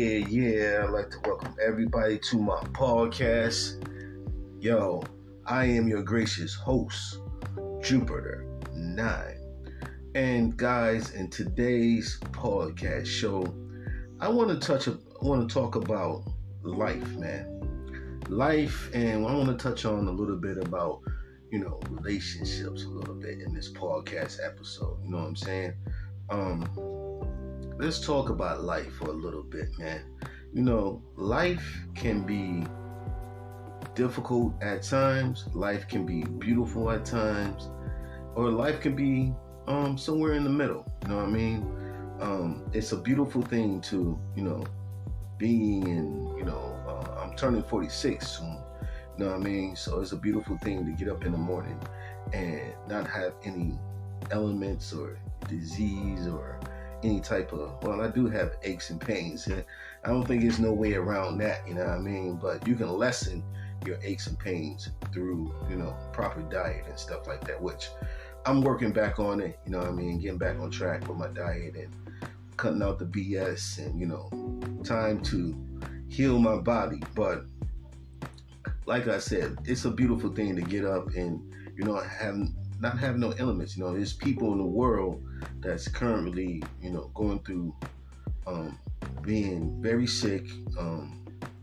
I'd like to welcome everybody to my podcast. Yo, I am your gracious host, Jupiter 9. And guys, in today's podcast show, I want to talk about life, man. Life, and I want to touch on a little bit about, relationships a little bit in this podcast episode. You know what I'm saying? Let's talk about life for a little bit, man. Life can be difficult at times. Life can be beautiful at times. Or life can be somewhere in the middle. You know what I mean? It's a beautiful thing to, being in, I'm turning 46 soon. You know what I mean? So it's a beautiful thing to get up in the morning and not have any elements or disease or any type of, I do have aches and pains. I don't think there's no way around that, you know what I mean? But you can lessen your aches and pains through, proper diet and stuff like that, which I'm working back on it, you know what I mean? Getting back on track with my diet and cutting out the BS and, time to heal my body. But like I said, it's a beautiful thing to get up and, not have no elements. There's people in the world that's currently, going through being very sick,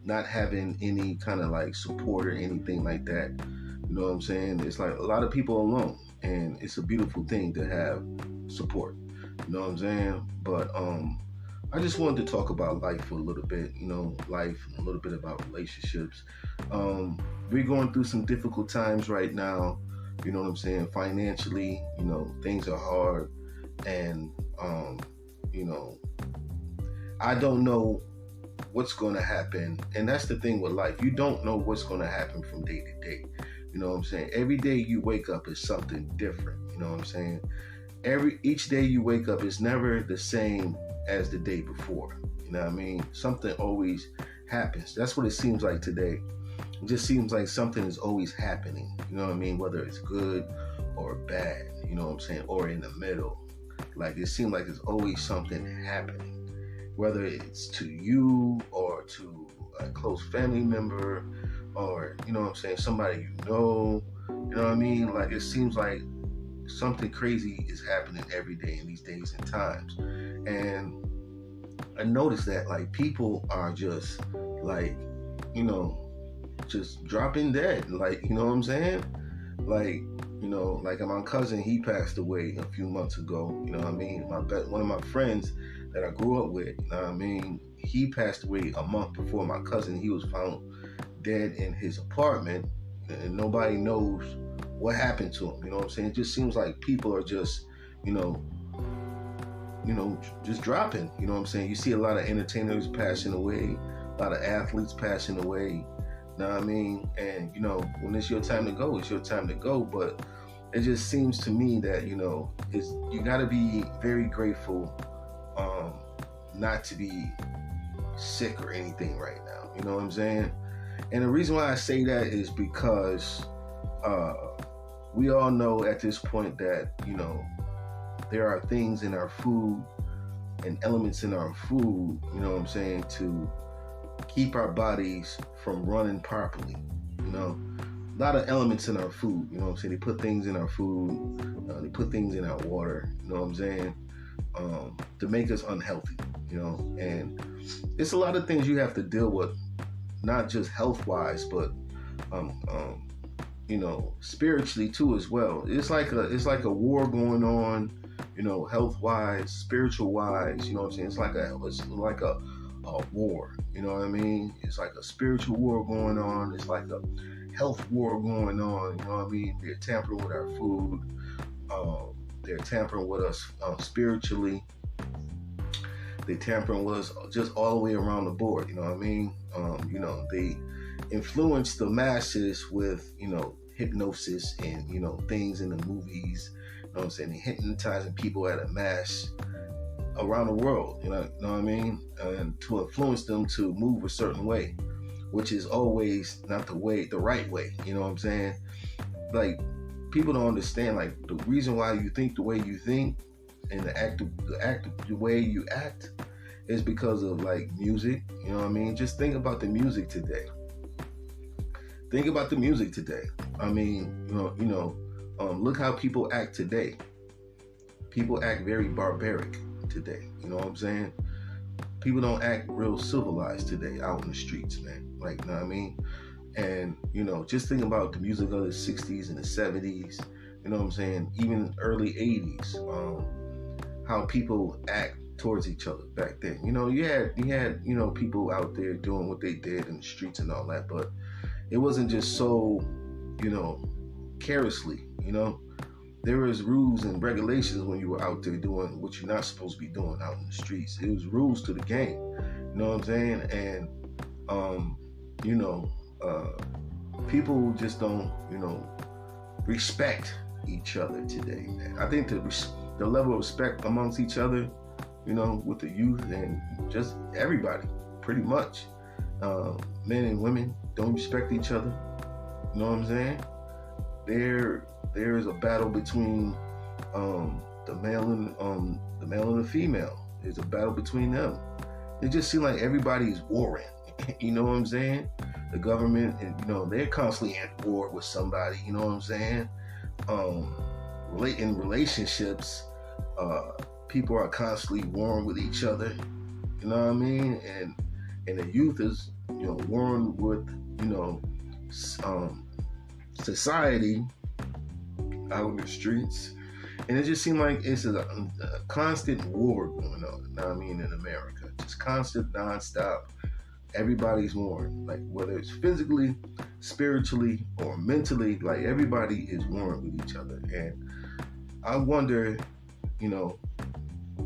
not having any kind of like support or anything like that. You know what I'm saying? It's like a lot of people alone, and it's a beautiful thing to have support. You know what I'm saying? But I just wanted to talk about life for a little bit, life, a little bit about relationships. We're going through some difficult times right now. You know what I'm saying? Financially, things are hard. And, I don't know what's going to happen. And that's the thing with life. You don't know what's going to happen from day to day. You know what I'm saying? Every day you wake up is something different. You know what I'm saying? Each day you wake up is never the same as the day before. You know what I mean? Something always happens. That's what it seems like today. It just seems like something is always happening. You know what I mean? Whether it's good or bad, you know what I'm saying? Or in the middle. Like it seems like there's always something happening. Whether it's to you or to a close family member or, somebody you know what I mean? Like it seems like something crazy is happening every day in these days and times. And I noticed that like people are just like, just dropping dead. Like, you know what I'm saying? Like, like my cousin, he passed away a few months ago. You know what I mean? One of my friends that I grew up with, you know what I mean? He passed away a month before my cousin. He was found dead in his apartment, and nobody knows what happened to him. You know what I'm saying? It just seems like people are just, just dropping. You know what I'm saying? You see a lot of entertainers passing away, a lot of athletes passing away. You know what I mean? And, when it's your time to go, it's your time to go. But it just seems to me that, you got to be very grateful not to be sick or anything right now. You know what I'm saying? And the reason why I say that is because we all know at this point that, there are things in our food and elements in our food, you know what I'm saying, to keep our bodies from running properly. A lot of elements in our food, you know what I'm saying? They put things in our food, they put things in our water, you know what I'm saying, to make us unhealthy, and it's a lot of things you have to deal with, not just health-wise, but spiritually too as well. It's like a war going on, health-wise, spiritual-wise, you know what I'm saying? It's like a war, you know what I mean? It's like a spiritual war going on. It's like a health war going on, you know what I mean? They're tampering with our food. They're tampering with us spiritually. They're tampering with us just all the way around the board, you know what I mean? They influence the masses with, hypnosis and, things in the movies, you know what I'm saying? They're hypnotizing people at a mass around the world, you know what I mean? And to influence them to move a certain way, which is always not the right way, you know what I'm saying? Like, people don't understand, like, the reason why you think the way you think and the way you act is because of like music. You know what I mean? Just think about the music today. Think about the music today. I mean, look how people act today. People act very barbaric today. You know what I'm saying? People don't act real civilized today out in the streets, man. Like, you know what I mean? And, just think about the music of the 60s and the 70s, you know what I'm saying? Even early 80s, how people act towards each other back then. You had people out there doing what they did in the streets and all that, but it wasn't just so, carelessly, There was rules and regulations when you were out there doing what you're not supposed to be doing out in the streets. It was rules to the game, you know what I'm saying? And, people just don't, respect each other today, man. I think the level of respect amongst each other, with the youth and just everybody, pretty much, men and women don't respect each other. You know what I'm saying? There is a battle between the male and the female. There's a battle between them. It just seems like everybody's warring. You know what I'm saying? The government, and they're constantly at war with somebody. You know what I'm saying? In relationships, people are constantly warring with each other. You know what I mean? And the youth is, warring with, society out in the streets. And it just seemed like it's a constant war going on, you know what I mean, in America. Just constant, nonstop. Everybody's warring, like whether it's physically, spiritually, or mentally, like everybody is warring with each other. And I wonder,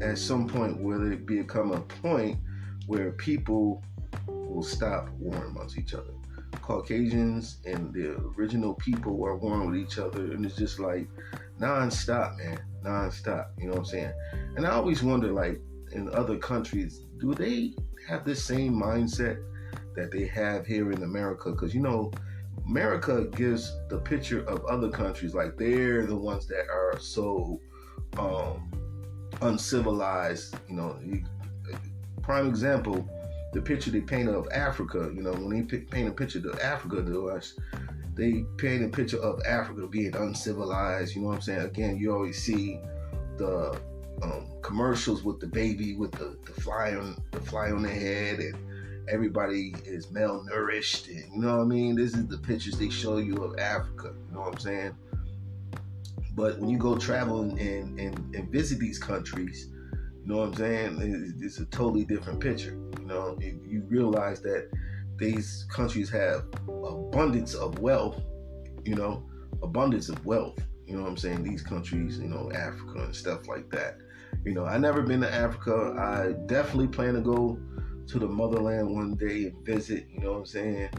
at some point, will it become a point where people will stop warring amongst each other? Caucasians and the original people are warring with each other, and it's just like non-stop, man, non-stop. You know what I'm saying? And I always wonder, like, in other countries, do they have the same mindset that they have here in America? Because, America gives the picture of other countries like they're the ones that are so uncivilized. Prime example, the picture they paint of Africa, when they paint a picture of Africa to us, they paint a picture of Africa being uncivilized. You know what I'm saying? Again, you always see the commercials with the baby with the fly on their head, and everybody is malnourished, and you know what I mean? This is the pictures they show you of Africa. You know what I'm saying? But when you go travel and visit these countries, you know what I'm saying? It's a totally different picture. You realize that these countries have abundance of wealth, abundance of wealth. You know what I'm saying? These countries, Africa and stuff like that. I never been to Africa. I definitely plan to go to the motherland one day and visit, you know what I'm saying?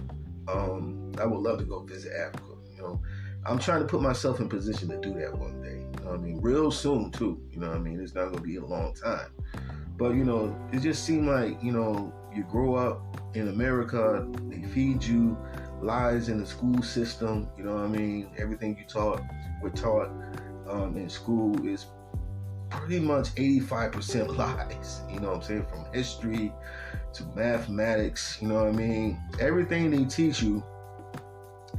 I would love to go visit Africa, I'm trying to put myself in position to do that one day, you know what I mean? Real soon too, you know what I mean? It's not going to be a long time. But, it just seemed like, you grow up in America, they feed you lies in the school system, you know what I mean? Everything we're taught in school is pretty much 85% lies, you know what I'm saying? From history to mathematics, you know what I mean? Everything they teach you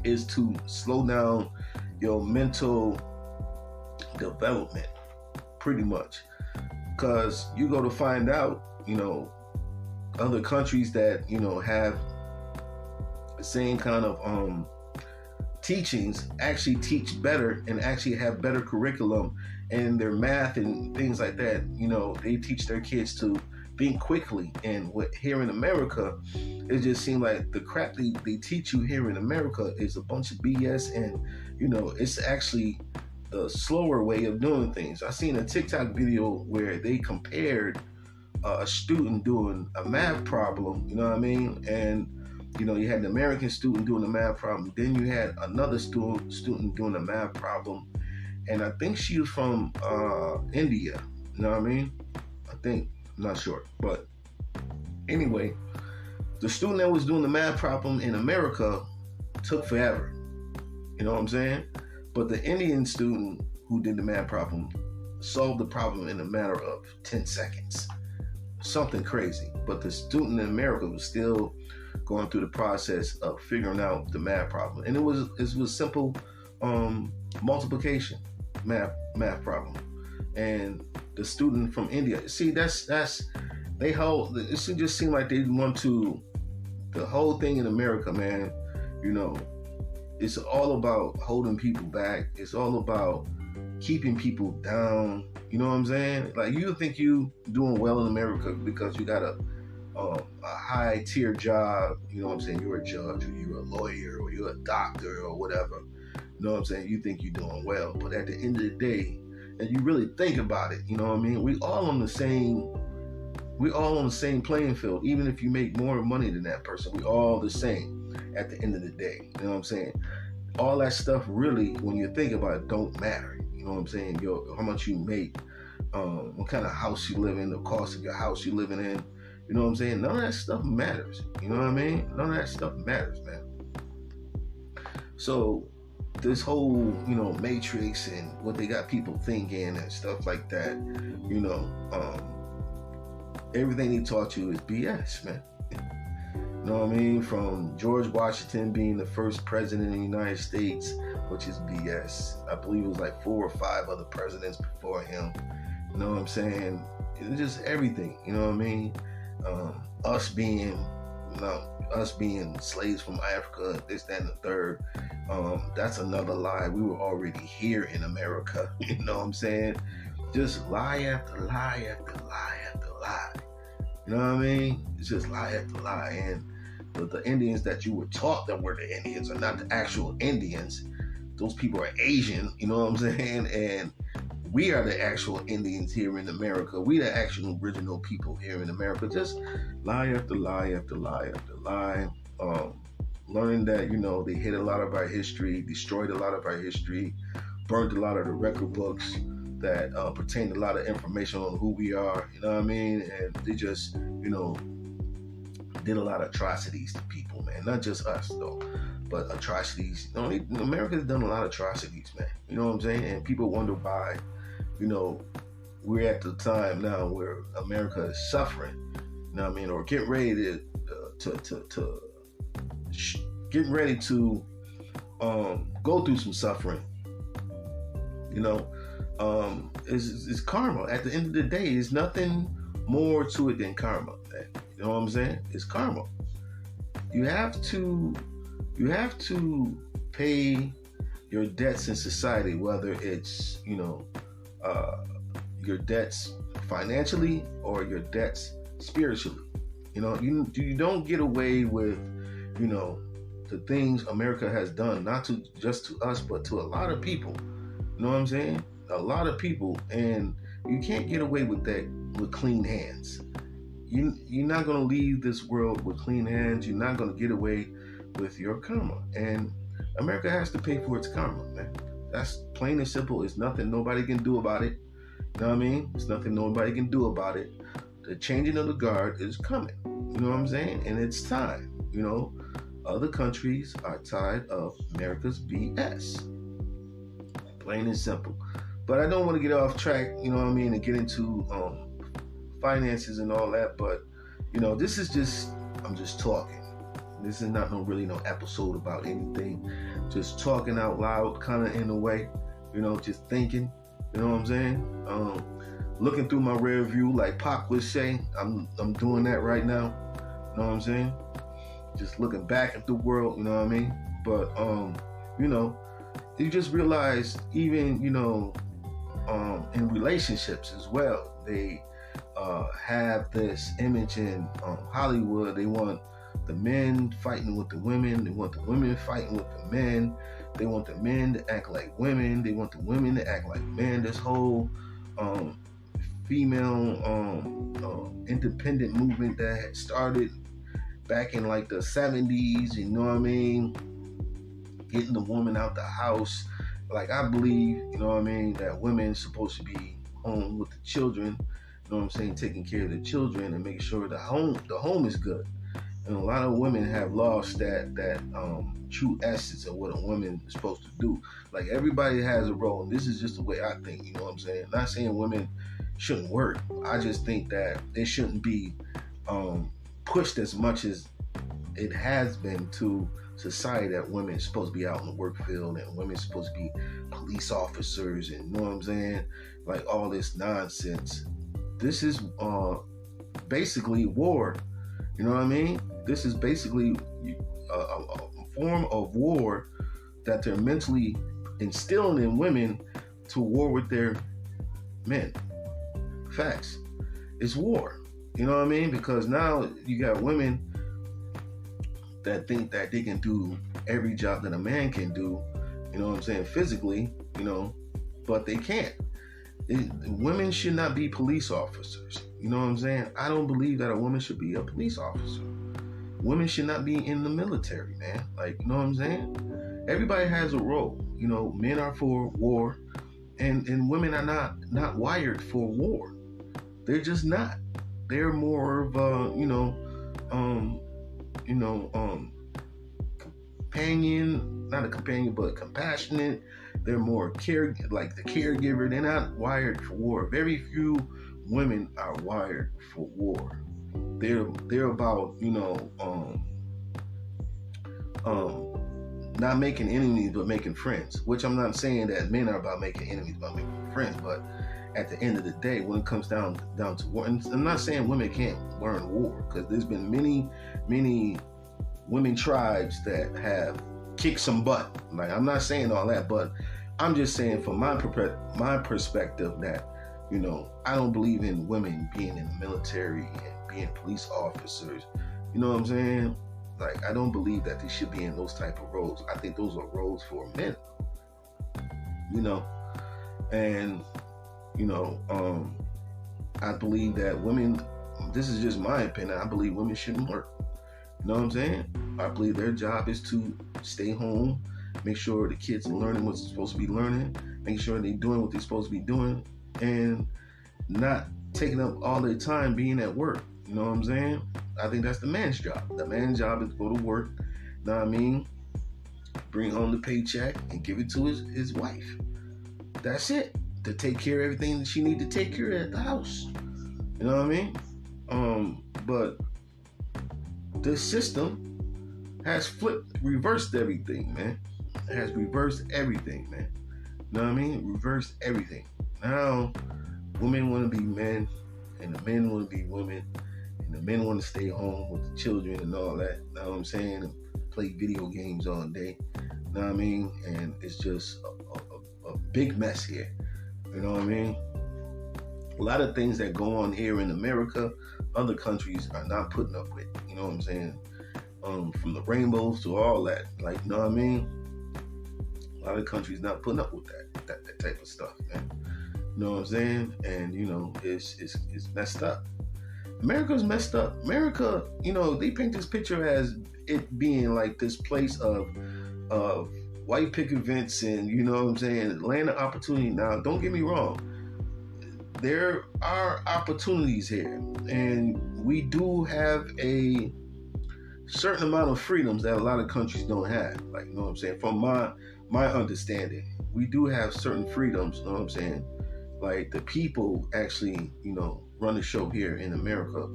is to slow down your mental development, pretty much. Because you go to find out, other countries that, have the same kind of teachings actually teach better and actually have better curriculum, and their math and things like that, they teach their kids to think quickly. And here in America, it just seems like the crap they teach you here in America is a bunch of BS, and it's actually the slower way of doing things. I seen a TikTok video where they compared a student doing a math problem, you know what I mean? And you had the American student doing the math problem, then you had another student doing a math problem, and I think she was from India, you know what I mean? I'm not sure, but anyway, the student that was doing the math problem in America took forever, you know what I'm saying? But the Indian student who did the math problem solved the problem in a matter of 10 seconds. something crazy. But the student in America was still going through the process of figuring out the math problem, and it was simple multiplication math problem. And the student from India, see, that's they hold. It just seemed like they want to. The whole thing in America, man, you know, it's all about holding people back. It's all about keeping people down. You know what I'm saying? Like, you think you doing well in America because you got a high tier job. You know what I'm saying? You're a judge, or you're a lawyer, or you're a doctor, or whatever. You know what I'm saying? You think you're doing well, but at the end of the day, and you really think about it, you know what I mean? We all on the same playing field. Even if you make more money than that person, we all the same at the end of the day. You know what I'm saying? All that stuff really, when you think about it, don't matter. You know what I'm saying? How much you make, what kind of house you live in, the cost of your house you living in. You know what I'm saying? None of that stuff matters. You know what I mean? None of that stuff matters, man. So this whole, matrix and what they got people thinking and stuff like that, everything he taught you is BS, man. You know what I mean? From George Washington being the first president of the United States, which is BS. I believe it was like 4 or 5 other presidents before him. You know what I'm saying? It's just everything. You know what I mean? Us being slaves from Africa, this, that, and the third. That's another lie. We were already here in America. You know what I'm saying? Just lie after lie after lie after lie. You know what I mean? It's just lie after lie. And the Indians that you were taught that were the Indians are not the actual Indians. Those people are Asian, you know what I'm saying? And we are the actual Indians here in America. We the actual original people here in America. Just lie after lie after lie after lie. Learning that, they hid a lot of our history, destroyed a lot of our history, burned a lot of the record books that pertain a lot of information on who we are, you know what I mean? And they just, did a lot of atrocities to people, man. Not just us, though, but atrocities. America's done a lot of atrocities, man. You know what I'm saying? And people wonder why, we're at the time now where America is suffering, you know what I mean? Or getting ready to go through some suffering, it's karma. At the end of the day, there's nothing more to it than karma, man. You know what I'm saying? It's karma. You have to pay your debts in society, whether it's, your debts financially or your debts spiritually. You don't get away with, the things America has done, not just to us, but to a lot of people. You know what I'm saying? A lot of people, and you can't get away with that with clean hands. You're not going to leave this world with clean hands. You're not going to get away with your karma. And America has to pay for its karma, man. That's plain and simple. It's nothing nobody can do about it. You know what I mean? It's nothing nobody can do about it. The changing of the guard is coming. You know what I'm saying? And it's time. Other countries are tired of America's BS. Plain and simple. But I don't want to get off track, you know what I mean, and get into finances and all that. But, this is just, I'm just talking. This is not no episode about anything. Just talking out loud, kind of in a way, just thinking, you know what I'm saying? Looking through my rear view, like Pac would say. I'm doing that right now. You know what I'm saying? Just looking back at the world, you know what I mean? But, you just realize even, in relationships as well, they have this image in Hollywood. They want the men fighting with the women. They want the women fighting with the men. They want the men to act like women. They want the women to act like men. This whole female independent movement that had started back in like the 70s, you know what I mean? Getting the woman out the house. Like, I believe, you know what I mean, that women's supposed to be home with the children, you know what I'm saying, taking care of the children and making sure the home is good. And a lot of women have lost that true essence of what a woman is supposed to do. Like, everybody has a role, and this is just the way I think, you know what I'm saying? Not saying women shouldn't work. I just think that it shouldn't be pushed as much as it has been to society, that women are supposed to be out in the work field and women are supposed to be police officers, and you know what I'm saying? Like all this nonsense. This is basically war. You know what I mean? This is basically a form of war that they're mentally instilling in women to war with their men. Facts. It's war. You know what I mean? Because now you got women that think that they can do every job that a man can do, you know what I'm saying, physically, you know, but they can't. Women should not be police officers. You know what I'm saying? I don't believe that a woman should be a police officer. Women should not be in the military, man. Like, you know what I'm saying? Everybody has a role. You know, men are for war, and women are not wired for war. They're just not. They're more of companion, not a companion, but compassionate. They're more like the caregiver. They're not wired for war. Very few women are wired for war. They're about, not making enemies but making friends. Which I'm not saying that men are about making enemies but making friends, but at the end of the day, when it comes down to war, and I'm not saying women can't learn war, because there's been many women tribes that have kicked some butt. Like, I'm not saying all that, but I'm just saying from my perspective that, I don't believe in women being in the military and being police officers. You know what I'm saying? Like, I don't believe that they should be in those type of roles. I think those are roles for men. And I believe that women, this is just my opinion, I believe women shouldn't work. You know what I'm saying? I believe their job is to stay home, make sure the kids are learning what they're supposed to be learning, make sure they're doing what they're supposed to be doing, and not taking up all their time being at work. You know what I'm saying? I think that's the man's job. The man's job is to go to work, you know what I mean? Bring home the paycheck and give it to his wife. That's it. To take care of everything that she needs to take care of at the house. You know what I mean? But this system has reversed everything, man. It has reversed everything, man. You know what I mean? Reversed everything. Now, women want to be men, and the men want to be women, and the men want to stay home with the children and all that. You know what I'm saying? And play video games all day. You know what I mean? And it's just a big mess here. You know what I mean? A lot of things that go on here in America, other countries are not putting up with. You know what I'm saying? From the rainbows to all that. Like, you know what I mean? A lot of countries not putting up with that type of stuff, man. You know what I'm saying? And, it's messed up. America's messed up. America, they paint this picture as it being like this place of white picket fence and, you know what I'm saying, land of opportunity. Now, don't get me wrong. There are opportunities here, and we do have a certain amount of freedoms that a lot of countries don't have. Like, you know what I'm saying? From my understanding, we do have certain freedoms, you know what I'm saying? Like, the people actually, run the show here in America.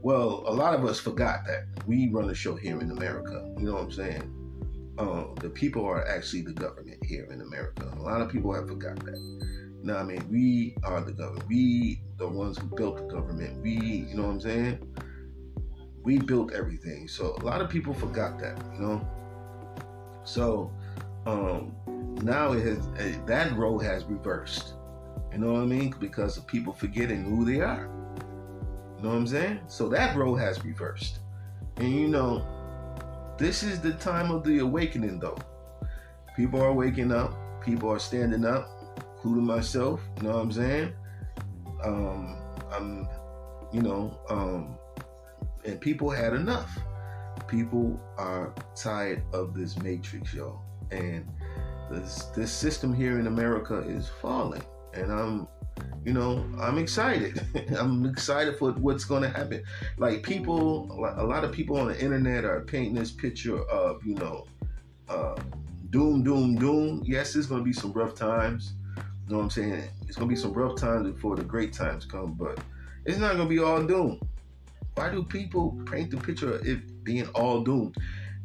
Well, a lot of us forgot that we run the show here in America. You know what I'm saying? The people are actually the government here in America. A lot of people have forgot that. Now, I mean, we are the government. We, the ones who built the government. We, you know what I'm saying? We built everything. So a lot of people forgot that, So now that role has reversed. You know what I mean? Because of people forgetting who they are. You know what I'm saying? So that role has reversed. And this is the time of the awakening, though. People are waking up. People are standing up. Including myself. You know what I'm saying? And people had enough. People are tired of this matrix, y'all. And this system here in America is falling. And I'm excited. I'm excited for what's going to happen. Like, a lot of people on the internet are painting this picture of, doom. Yes, there's going to be some rough times. You know what I'm saying? It's gonna be some rough times before the great times come, but it's not gonna be all doom. Why do people paint the picture of it being all doomed?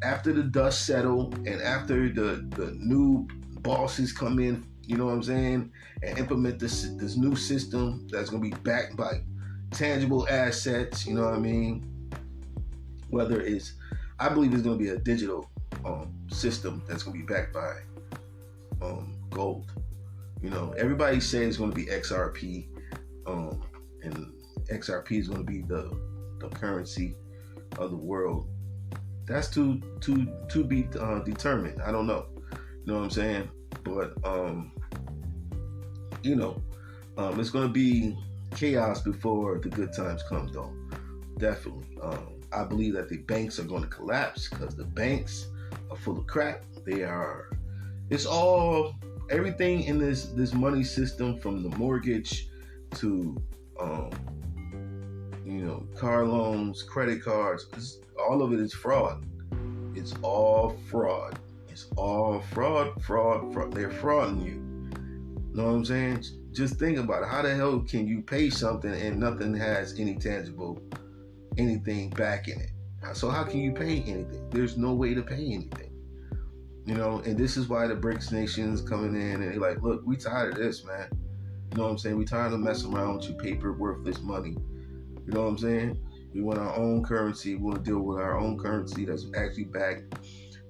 After the dust settle and after the new bosses come in, you know what I'm saying, and implement this new system that's gonna be backed by tangible assets, you know what I mean? Whether it's, I believe it's gonna be a digital system that's gonna be backed by gold. You know, everybody says it's gonna be XRP, and XRP is gonna be the currency of the world. That's to be determined. I don't know. You know what I'm saying? But it's gonna be chaos before the good times come, though. Definitely. I believe that the banks are going to collapse because the banks are full of crap. It's all, everything in this money system, from the mortgage to car loans, credit cards, all of it is fraud. It's all fraud. It's all fraud. They're frauding you. You know what I'm saying? Just think about it. How the hell can you pay something and nothing has any tangible, anything back in it? So how can you pay anything? There's no way to pay anything. You know, and this is why the BRICS nations coming in and they're like, look, we tired of this, man. You know what I'm saying? We tired of messing around with your paper, worthless money. You know what I'm saying? We want our own currency. We want to deal with our own currency that's actually backed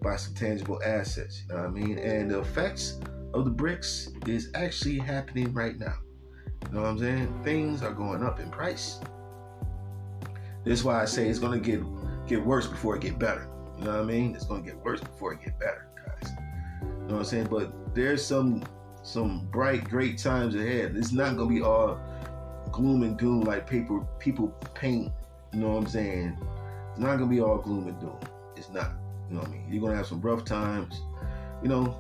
by some tangible assets. You know what I mean? And the effects of the BRICS is actually happening right now. You know what I'm saying? Things are going up in price. This is why I say it's going to get worse before it get better. You know what I mean? It's going to get worse before it get better, guys. You know what I'm saying? But there's some bright, great times ahead. It's not going to be all gloom and doom like people paint. You know what I'm saying? It's not going to be all gloom and doom. It's not. You know what I mean? You're going to have some rough times, you know,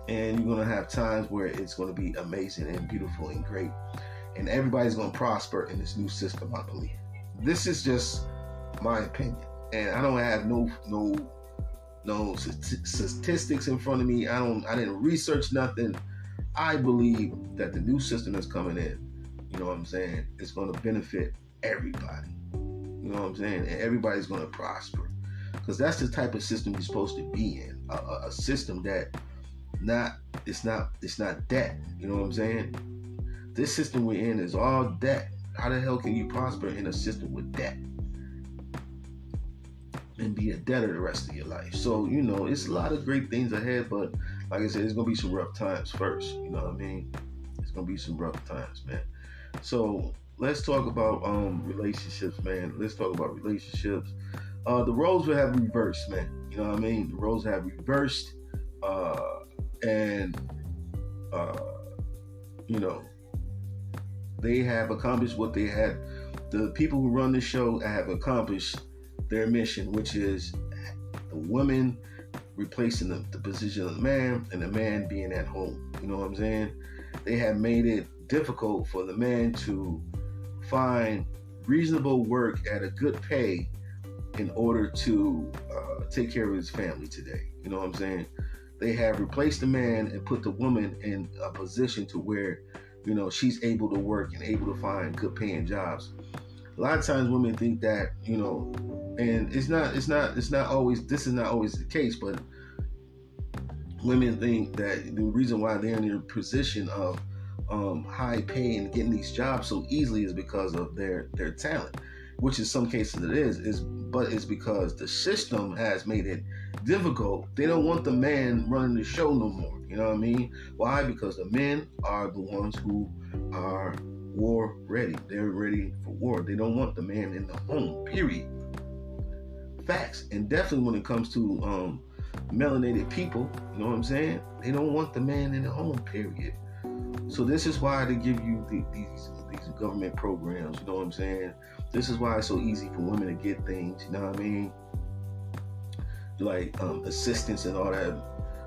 and you're going to have times where it's going to be amazing and beautiful and great. And everybody's going to prosper in this new system, I believe. This is just my opinion. And I don't have no statistics in front of me. I didn't research nothing. I believe that the new system that's coming in, you know what I'm saying, is going to benefit everybody. You know what I'm saying? And everybody's going to prosper. Because that's the type of system you're supposed to be in. A system that it's not debt. You know what I'm saying? This system we're in is all debt. How the hell can you prosper in a system with debt and be a debtor the rest of your life? So, you know, it's a lot of great things ahead, but like I said, it's going to be some rough times first. You know what I mean? It's going to be some rough times, man. So let's talk about relationships, man. Let's talk about relationships. The roles will have reversed, man. You know what I mean? The roles have reversed, and they have accomplished what they had. The people who run the show have accomplished their mission, which is the woman replacing the position of the man and the man being at home. You know what I'm saying? They have made it difficult for the man to find reasonable work at a good pay in order to take care of his family today. You know what I'm saying? They have replaced the man and put the woman in a position to where, you know, she's able to work and able to find good paying jobs. A lot of times women think that, you know, and this is not always the case, but women think that the reason why they're in their position of high pay and getting these jobs so easily is because of their talent, which in some cases it is, but it's because the system has made it difficult. They don't want the man running the show no more. You know what I mean? Why? Because the men are the ones who are war ready. They're ready for war. They don't want the man in the home, period. Facts. And definitely when it comes to melanated people, you know what I'm saying? They don't want the man in the home, period. So this is why they give you these government programs, you know what I'm saying? This is why it's so easy for women to get things, you know what I mean? Like assistance and all that.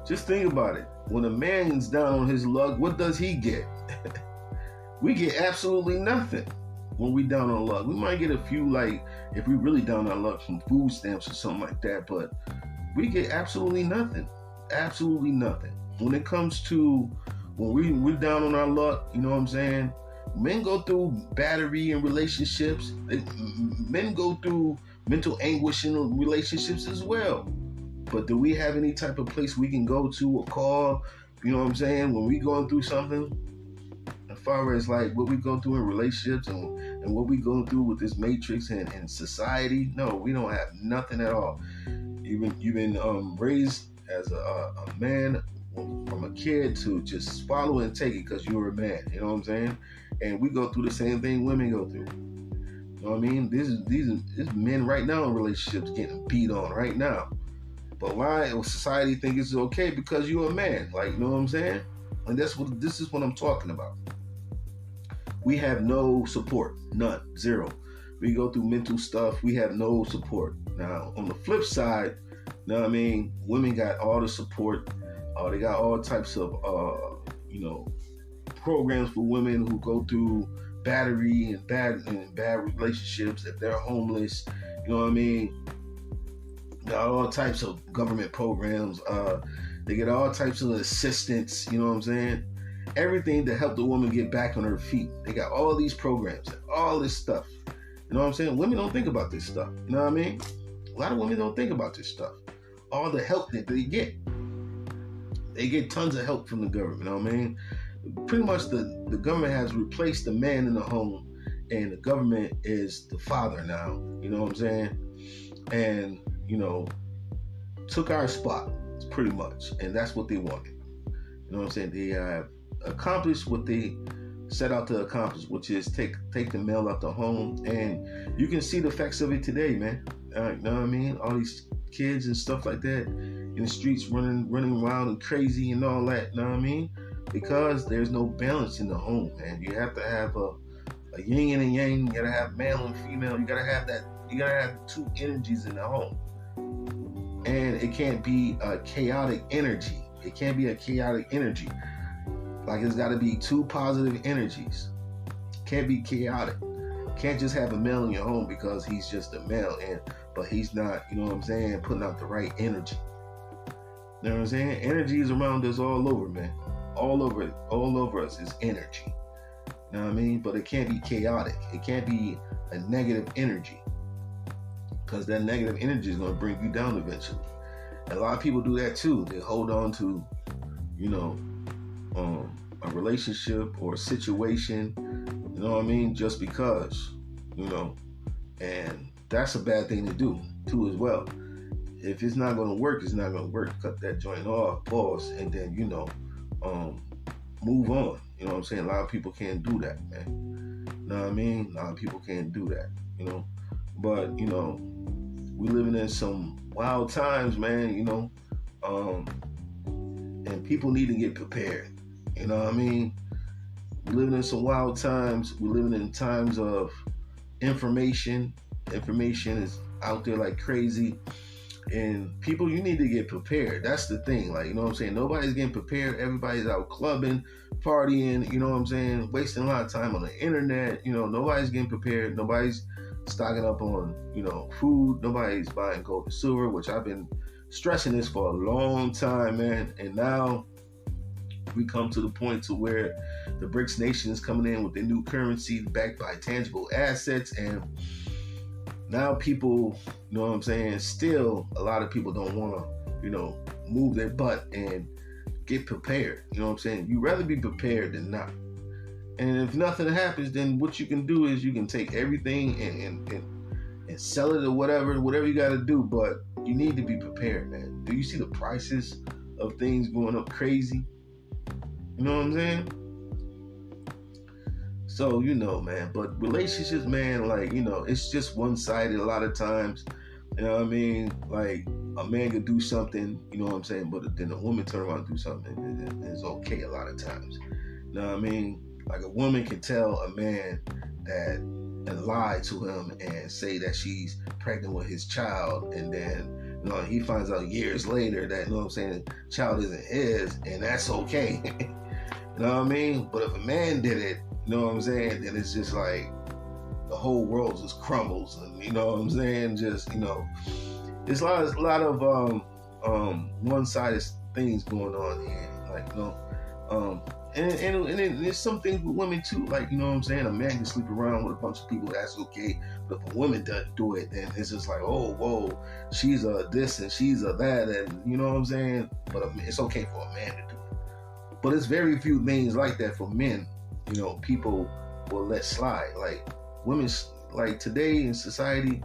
Just think about it. When a man's down on his luck, what does he get? We get absolutely nothing when we down on luck. We might get a few, like, if we really down on luck, some food stamps or something like that, but we get absolutely nothing. Absolutely nothing. When it comes to when we're down on our luck, you know what I'm saying? Men go through battery in relationships. Men go through mental anguish in relationships as well. But do we have any type of place we can go to or call, you know what I'm saying, when we going through something? As far as like what we go through in relationships and what we go through with this matrix and society, no, we don't have nothing at all. You've been raised as a man from a kid to just follow and take it because you're a man, you know what I'm saying? And we go through the same thing women go through. You know what I mean? These men right now in relationships getting beat on right now. But why society think it's okay? Because you're a man, like, you know what I'm saying? And this is what I'm talking about. We have no support, none, zero. We go through mental stuff, we have no support. Now, on the flip side, you know what I mean? Women got all the support. They got all types of, programs for women who go through battery and bad relationships. If they're homeless, you know what I mean? Got all types of government programs. They get all types of assistance. You know what I'm saying? Everything to help the woman get back on her feet. They got all these programs, all this stuff. You know what I'm saying? Women don't think about this stuff. You know what I mean? A lot of women don't think about this stuff. All the help that they get. They get tons of help from the government. You know what I mean? Pretty much the government has replaced the man in the home, and the government is the father now. You know what I'm saying? And, took our spot, pretty much. And that's what they wanted. You know what I'm saying? They have accomplished what they set out to accomplish, which is take the male out the home. And you can see the effects of it today, man. You know what I mean? All these kids and stuff like that in the streets running around and crazy and all that. You know what I mean? Because there's no balance in the home, man. You have to have a yin and a yang. You gotta have male and female. You gotta have that. You gotta have two energies in the home. And it can't be a chaotic energy. It can't be a chaotic energy. Like, it's got to be two positive energies. Can't be chaotic. Can't just have a male in your home because he's just a male, but he's not, you know what I'm saying, putting out the right energy. You know what I'm saying? Energy is around us all over, man. All over us is energy. You know what I mean? But it can't be chaotic. It can't be a negative energy. Because that negative energy is going to bring you down eventually. And a lot of people do that too. They hold on to, a relationship or a situation, you know what I mean, just because, and that's a bad thing to do too as well. If it's not going to work, it's not going to work. Cut that joint off, pause, and then, move on. You know what I'm saying? A lot of people can't do that, man. You know what I mean? A lot of people can't do that, But, we living in some wild times, man, and people need to get prepared. You know what I mean? We're living in some wild times. We're living in times of information. Information is out there like crazy. And people, you need to get prepared. That's the thing. Like, you know what I'm saying? Nobody's getting prepared. Everybody's out clubbing, partying, you know what I'm saying? Wasting a lot of time on the internet. Nobody's getting prepared. Nobody's stocking up on, food. Nobody's buying gold and silver, which I've been stressing this for a long time, man. And now we come to the point to where the BRICS nation is coming in with their new currency backed by tangible assets. And now people, you know what I'm saying, still a lot of people don't want to, move their butt and get prepared. You know what I'm saying? You'd rather be prepared than not. And if nothing happens, then what you can do is you can take everything and sell it or whatever you got to do. But you need to be prepared, man. Do you see the prices of things going up crazy? You know what I'm saying? So, man. But relationships, man, like, it's just one-sided a lot of times. You know what I mean? Like, a man could do something, you know what I'm saying? But then a woman turn around and do something, and it's okay a lot of times. You know what I mean? Like, a woman can tell a man that and lie to him and say that she's pregnant with his child, and then he finds out years later that, you know what I'm saying, the child isn't his, and that's okay. You know what I mean? But if a man did it, you know what I'm saying, then it's just like the whole world just crumbles, and you know what I'm saying, just there's a lot of one-sided things going on here, like And there's some things with women too, like, you know what I'm saying, a man can sleep around with a bunch of people, that's okay, but if a woman doesn't do it, then it's just like, oh, whoa, she's a this and she's a that, and you know what I'm saying, but it's okay for a man to do it. But it's very few things like that for men, you know, people will let slide. Like women, like today in society,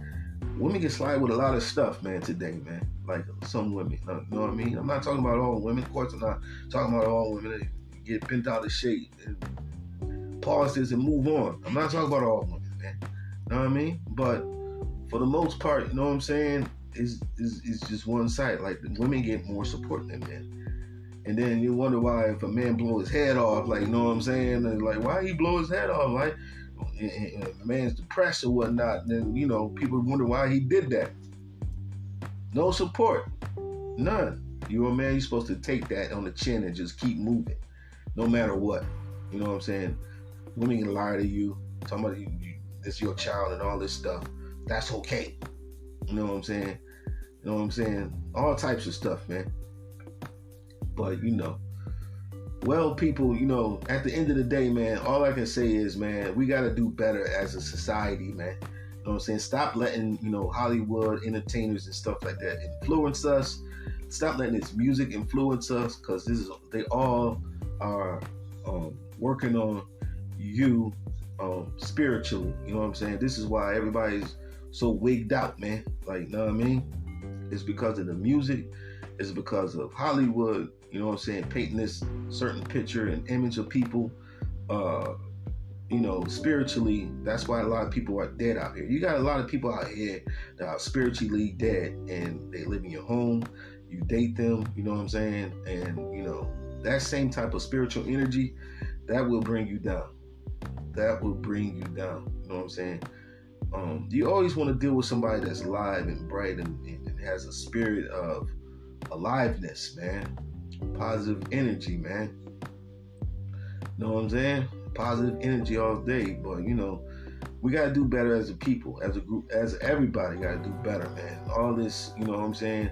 women can slide with a lot of stuff, man, today, man. Like some women, you know what I mean? I'm not talking about all women, of course I'm not talking about all women that get bent out of shape and pause this and move on. I'm not talking about all women, man. You know what I mean? But for the most part, you know what I'm saying, it's just one side. Like women get more support than men. And then you wonder why if a man blow his head off, like, you know what I'm saying? And like, why he blow his head off? Like, and the man's depressed or whatnot, then, you know, people wonder why he did that. No support. None. You're a man, you're supposed to take that on the chin and just keep moving. No matter what. You know what I'm saying? Women can lie to you. Somebody, it's your child and all this stuff. That's okay. You know what I'm saying? You know what I'm saying? All types of stuff, man. But, you know. Well, people, you know, at the end of the day, man, all I can say is, man, we got to do better as a society, man. You know what I'm saying? Stop letting, you know, Hollywood entertainers and stuff like that influence us. Stop letting this music influence us, because they all are working on you spiritually. You know what I'm saying? This is why everybody's so wigged out, man. Like, you know what I mean? It's because of the music. It's because of Hollywood, you know what I'm saying, painting this certain picture and image of people, you know, spiritually. That's why a lot of people are dead out here. You got a lot of people out here that are spiritually dead, and they live in your home, you date them, you know what I'm saying, and, you know, that same type of spiritual energy, that will bring you down. That will bring you down, you know what I'm saying? You always want to deal with somebody that's alive and bright and has a spirit of aliveness, man. Positive energy, man. You know what I'm saying? Positive energy all day. But, you know, we got to do better as a people, as a group, as everybody got to do better, man. All this, you know what I'm saying?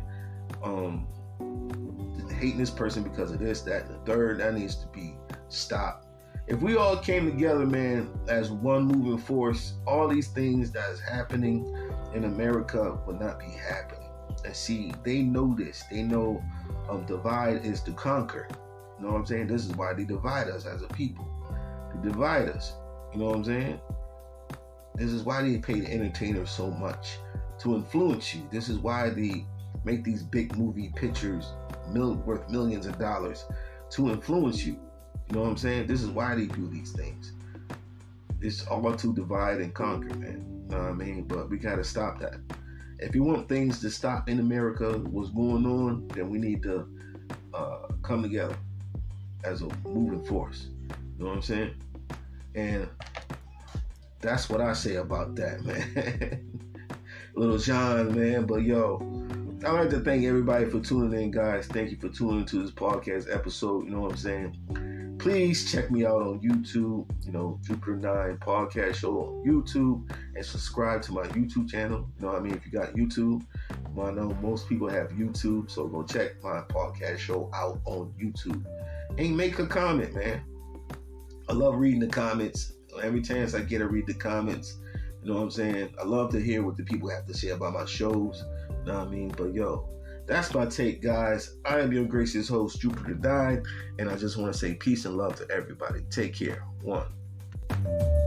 Hating this person because of this, that, and the third, that needs to be stopped. If we all came together, man, as one moving force, all these things that is happening in America would not be happening. And see, they know this. They know divide is to conquer. You know what I'm saying? This is why they divide us as a people. They divide us. You know what I'm saying? This is why they pay the entertainers so much, to influence you. This is why they make these big movie pictures worth millions of dollars, to influence you. You know what I'm saying? This is why they do these things. It's all to divide and conquer, man. You know what I mean? But we got to stop that. If you want things to stop in America, what's going on, then we need to come together as a moving force. You know what I'm saying? And that's what I say about that, man. Little John, man. But yo, I'd like to thank everybody for tuning in, guys. Thank you for tuning into this podcast episode. You know what I'm saying? Please check me out on YouTube, you know, Jupiter 9 Podcast Show on YouTube, and subscribe to my YouTube channel. You know what I mean? If you got YouTube, well, I know most people have YouTube, so go check my podcast show out on YouTube. And make a comment, man. I love reading the comments. Every chance I get, I read the comments. You know what I'm saying? I love to hear what the people have to say about my shows. You know what I mean? But yo, that's my take, guys. I am your gracious host, Jupiter 9, and I just want to say peace and love to everybody. Take care. 1.